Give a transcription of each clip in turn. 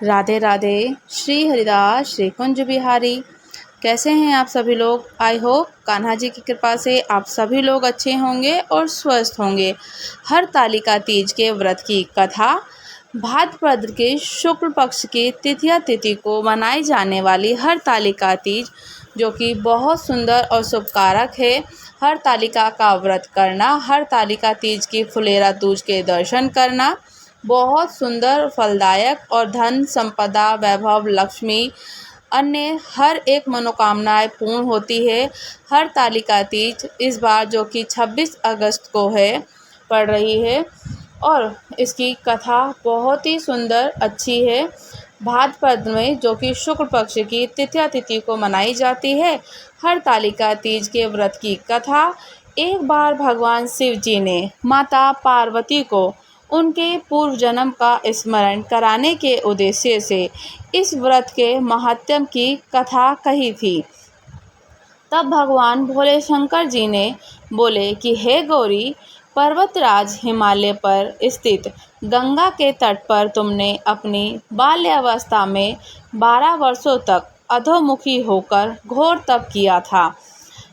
राधे राधे। श्री हरिदास श्री कुंज बिहारी। कैसे हैं आप सभी लोग? आई होप कान्हा जी की कृपा से आप सभी लोग अच्छे होंगे और स्वस्थ होंगे। हरतालिका तीज के व्रत की कथा भाद्रपद के शुक्ल पक्ष की तृतीया तिथि को मनाई जाने वाली हरतालिका तीज, जो कि बहुत सुंदर और शुभकारक है। हरतालिका का व्रत करना, हरतालिका तीज की फुलेरा दूज के दर्शन करना बहुत सुंदर, फलदायक और धन संपदा, वैभव, लक्ष्मी, अन्य हर एक मनोकामनाएं पूर्ण होती है। हरतालिका तीज इस बार जो कि 26 अगस्त को है, पड़ रही है और इसकी कथा बहुत ही सुंदर अच्छी है। भाद्रपद में जो कि शुक्ल पक्ष की तृतीया तिथि को मनाई जाती है। हरतालिका तीज के व्रत की कथा, एक बार भगवान शिव जी ने माता पार्वती को उनके पूर्व जन्म का स्मरण कराने के उद्देश्य से इस व्रत के महात्म्य की कथा कही थी। तब भगवान भोले शंकर जी ने बोले कि हे गौरी, पर्वतराज हिमालय पर स्थित गंगा के तट पर तुमने अपनी बाल्यावस्था में 12 वर्षों तक अधोमुखी होकर घोर तप किया था।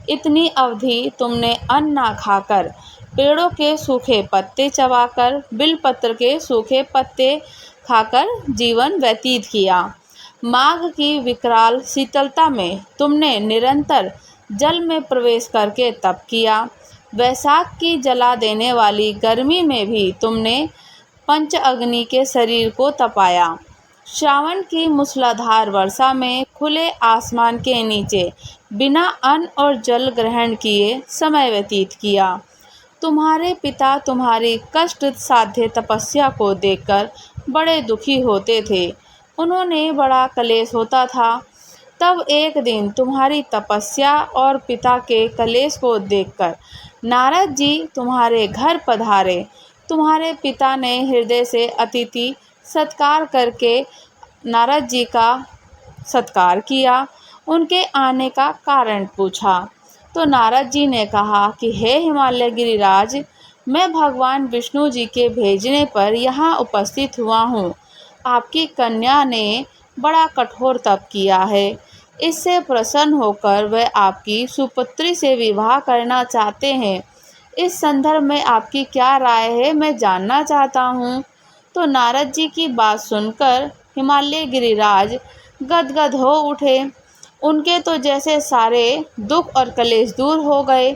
इतनी अवधि तुमने अन्न ना खाकर, पेड़ों के सूखे पत्ते चबाकर, बिलपत्र के सूखे पत्ते खाकर जीवन व्यतीत किया। माघ की विकराल शीतलता में तुमने निरंतर जल में प्रवेश करके तप किया। वैशाख की जला देने वाली गर्मी में भी तुमने पंच अग्नि के शरीर को तपाया। श्रावण की मूसलाधार वर्षा में खुले आसमान के नीचे बिना अन्न और जल ग्रहण किए समय व्यतीत किया। तुम्हारे पिता तुम्हारी कष्ट साध्य तपस्या को देखकर बड़े दुखी होते थे। उन्होंने बड़ा कलेश होता था। तब एक दिन तुम्हारी तपस्या और पिता के कलेश को देखकर नारद जी तुम्हारे घर पधारे। तुम्हारे पिता ने हृदय से अतिथि सत्कार करके नारद जी का सत्कार किया। उनके आने का कारण पूछा तो नारद जी ने कहा कि हे हिमालय गिरिराज, मैं भगवान विष्णु जी के भेजने पर यहाँ उपस्थित हुआ हूँ। आपकी कन्या ने बड़ा कठोर तप किया है। इससे प्रसन्न होकर वह आपकी सुपुत्री से विवाह करना चाहते हैं। इस संदर्भ में आपकी क्या राय है, मैं जानना चाहता हूँ। तो नारद जी की बात सुनकर हिमालय गिरिराज गदगद हो उठे। उनके तो जैसे सारे दुख और कलेश दूर हो गए।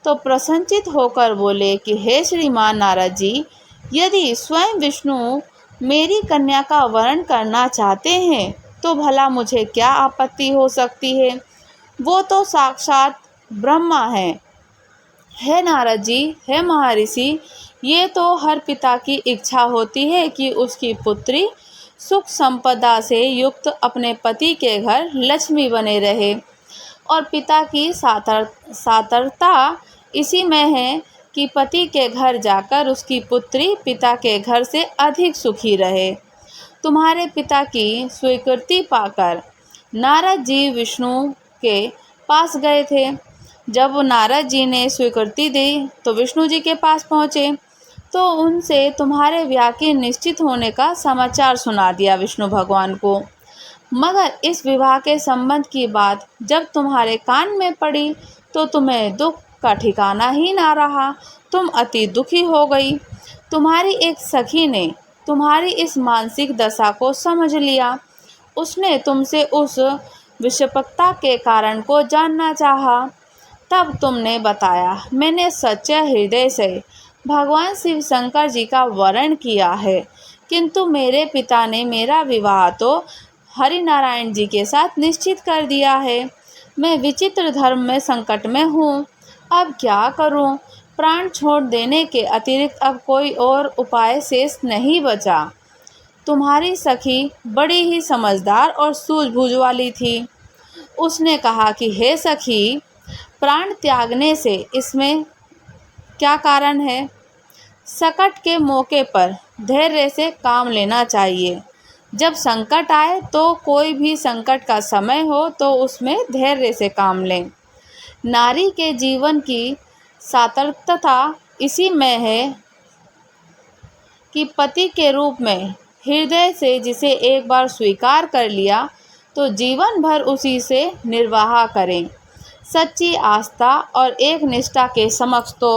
तो प्रसन्नचित होकर बोले कि हे श्रीमान नारद जी, यदि स्वयं विष्णु मेरी कन्या का वरण करना चाहते हैं तो भला मुझे क्या आपत्ति हो सकती है। वो तो साक्षात ब्रह्मा है। हे नारद जी, हे महर्षि, ये तो हर पिता की इच्छा होती है कि उसकी पुत्री सुख संपदा से युक्त अपने पति के घर लक्ष्मी बने रहे, और पिता की सातरता इसी में है कि पति के घर जाकर उसकी पुत्री पिता के घर से अधिक सुखी रहे। तुम्हारे पिता की स्वीकृति पाकर नारद जी विष्णु के पास गए थे। जब नारद जी ने स्वीकृति दी तो विष्णु जी के पास पहुँचे तो उनसे तुम्हारे विवाह के निश्चित होने का समाचार सुना दिया विष्णु भगवान को। मगर इस विवाह के संबंध की बात जब तुम्हारे कान में पड़ी तो तुम्हें दुख का ठिकाना ही ना रहा। तुम अति दुखी हो गई। तुम्हारी एक सखी ने तुम्हारी इस मानसिक दशा को समझ लिया। उसने तुमसे उस विषपकता के कारण को जानना चाहा। तब तुमने बताया, मैंने सच्चे हृदय से भगवान शिव शंकर जी का वरण किया है, किंतु मेरे पिता ने मेरा विवाह तो हरिनारायण जी के साथ निश्चित कर दिया है। मैं विचित्र धर्म में संकट में हूँ। अब क्या करूँ? प्राण छोड़ देने के अतिरिक्त अब कोई और उपाय शेष नहीं बचा। तुम्हारी सखी बड़ी ही समझदार और सूझबूझ वाली थी। उसने कहा कि हे सखी, प्राण त्यागने से इसमें क्या कारण है? संकट के मौके पर धैर्य से काम लेना चाहिए। जब संकट आए तो कोई भी संकट का समय हो तो उसमें धैर्य से काम लें। नारी के जीवन की सार्थकता इसी में है कि पति के रूप में हृदय से जिसे एक बार स्वीकार कर लिया तो जीवन भर उसी से निर्वाह करें। सच्ची आस्था और एक निष्ठा के समक्ष तो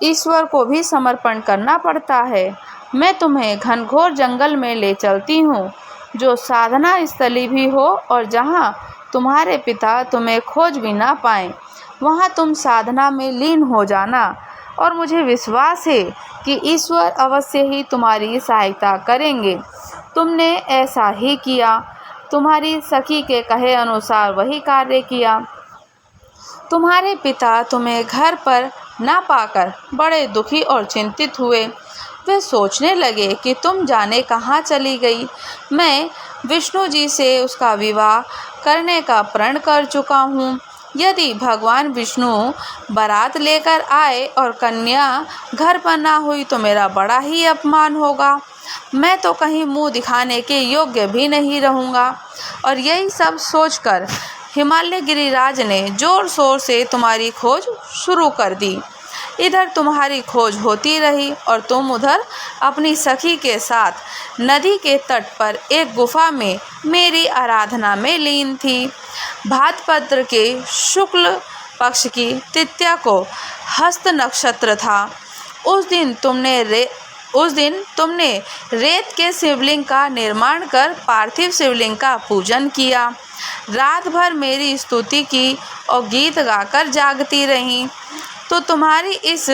ईश्वर को भी समर्पण करना पड़ता है। मैं तुम्हें घनघोर जंगल में ले चलती हूँ, जो साधना स्थली भी हो, और जहाँ तुम्हारे पिता तुम्हें खोज भी ना पाएं, वहाँ तुम साधना में लीन हो जाना। और मुझे विश्वास है कि ईश्वर अवश्य ही तुम्हारी सहायता करेंगे। तुमने ऐसा ही किया। तुम्हारी सखी के कहे अनुसार वही कार्य किया। तुम्हारे पिता तुम्हें घर पर ना पाकर बड़े दुखी और चिंतित हुए। वे सोचने लगे कि तुम जाने कहाँ चली गई। मैं विष्णु जी से उसका विवाह करने का प्रण कर चुका हूँ। यदि भगवान विष्णु बारात लेकर आए और कन्या घर पर ना हुई तो मेरा बड़ा ही अपमान होगा। मैं तो कहीं मुंह दिखाने के योग्य भी नहीं रहूँगा। और यही सब सोचकर हिमालय गिरिराज ने जोर शोर से तुम्हारी खोज शुरू कर दी। इधर तुम्हारी खोज होती रही और तुम उधर अपनी सखी के साथ नदी के तट पर एक गुफा में मेरी आराधना में लीन थी। भाद्रपद के शुक्ल पक्ष की तृतीया को हस्त नक्षत्र था। उस दिन तुमने रेत के शिवलिंग का निर्माण कर पार्थिव शिवलिंग का पूजन किया। रात भर मेरी स्तुति की और गीत गाकर जागती रही। तो तुम्हारी इस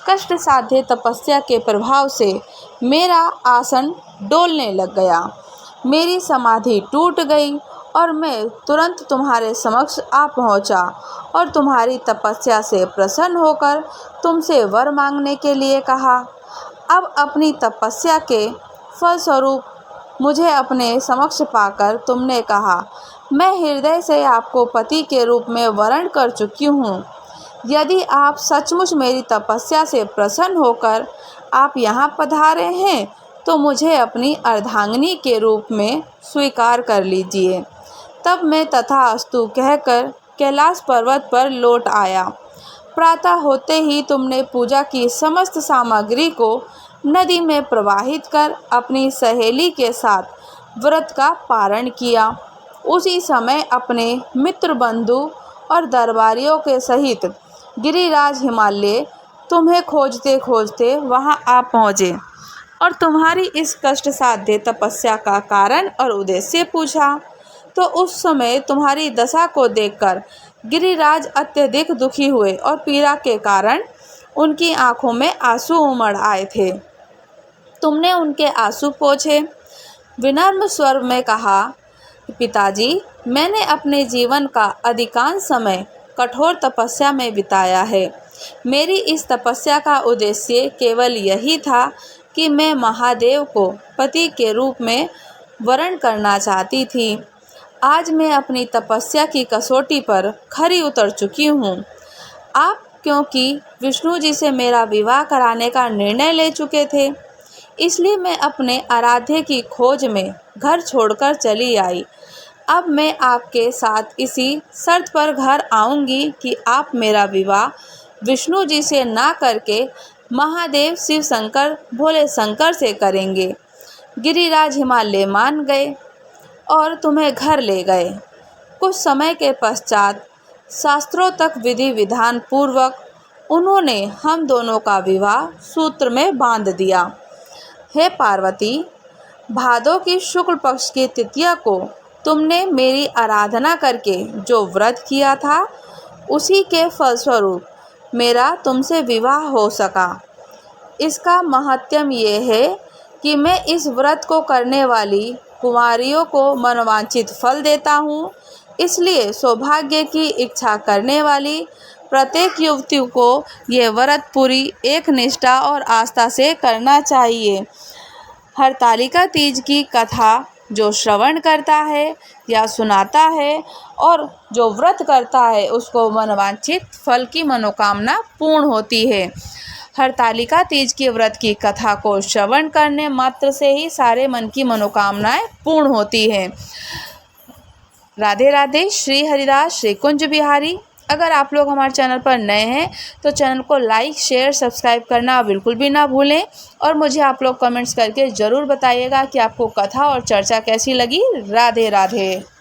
कष्ट साध्य तपस्या के प्रभाव से मेरा आसन डोलने लग गया। मेरी समाधि टूट गई और मैं तुरंत तुम्हारे समक्ष आ पहुंचा और तुम्हारी तपस्या से प्रसन्न होकर तुमसे वर मांगने के लिए कहा। अब अपनी तपस्या के फलस्वरूप मुझे अपने समक्ष पाकर तुमने कहा, मैं हृदय से आपको पति के रूप में वरण कर चुकी हूँ। यदि आप सचमुच मेरी तपस्या से प्रसन्न होकर आप यहाँ पधारे हैं तो मुझे अपनी अर्धांगिनी के रूप में स्वीकार कर लीजिए। तब मैं तथास्तु कहकर कैलाश पर्वत पर लौट आया। प्रातः होते ही तुमने पूजा की समस्त सामग्री को नदी में प्रवाहित कर अपनी सहेली के साथ व्रत का पारण किया। उसी समय अपने मित्र बंधु और दरबारियों के सहित गिरिराज हिमालय तुम्हें खोजते खोजते वहां आ पहुँचे और तुम्हारी इस कष्ट साध्य तपस्या का कारण और उद्देश्य पूछा। तो उस समय तुम्हारी दशा को देखकर गिरिराज अत्यधिक दुखी हुए और पीड़ा के कारण उनकी आंखों में आंसू उमड़ आए थे। तुमने उनके आंसू पोंछे, विनम्र स्वर में कहा, पिताजी, मैंने अपने जीवन का अधिकांश समय कठोर तपस्या में बिताया है। मेरी इस तपस्या का उद्देश्य केवल यही था कि मैं महादेव को पति के रूप में वरण करना चाहती थी। आज मैं अपनी तपस्या की कसौटी पर खरी उतर चुकी हूँ। आप क्योंकि विष्णु जी से मेरा विवाह कराने का निर्णय ले चुके थे, इसलिए मैं अपने आराध्य की खोज में घर छोड़कर चली आई। अब मैं आपके साथ इसी शर्त पर घर आऊँगी कि आप मेरा विवाह विष्णु जी से ना करके महादेव शिव शंकर भोले शंकर से करेंगे। गिरिराज हिमालय मान गए और तुम्हें घर ले गए। कुछ समय के पश्चात शास्त्रों तक विधि विधान पूर्वक उन्होंने हम दोनों का विवाह सूत्र में बांध दिया। हे पार्वती, भादों की शुक्ल पक्ष की तृतीया को तुमने मेरी आराधना करके जो व्रत किया था, उसी के फलस्वरूप मेरा तुमसे विवाह हो सका। इसका महत्म ये है कि मैं इस व्रत को करने वाली कुमारियों को मनोवांछित फल देता हूँ। इसलिए सौभाग्य की इच्छा करने वाली प्रत्येक युवती को ये व्रत पूरी एक निष्ठा और आस्था से करना चाहिए। हरतालिका तीज की कथा जो श्रवण करता है या सुनाता है और जो व्रत करता है, उसको मनोवांछित फल की मनोकामना पूर्ण होती है। हरतालिका तीज के व्रत की कथा को श्रवण करने मात्र से ही सारे मन की मनोकामनाएं पूर्ण होती हैं। राधे राधे। श्री हरिदास श्री कुंज बिहारी। अगर आप लोग हमारे चैनल पर नए हैं तो चैनल को लाइक शेयर सब्सक्राइब करना बिल्कुल भी ना भूलें और मुझे आप लोग कमेंट्स करके ज़रूर बताइएगा कि आपको कथा और चर्चा कैसी लगी। राधे राधे।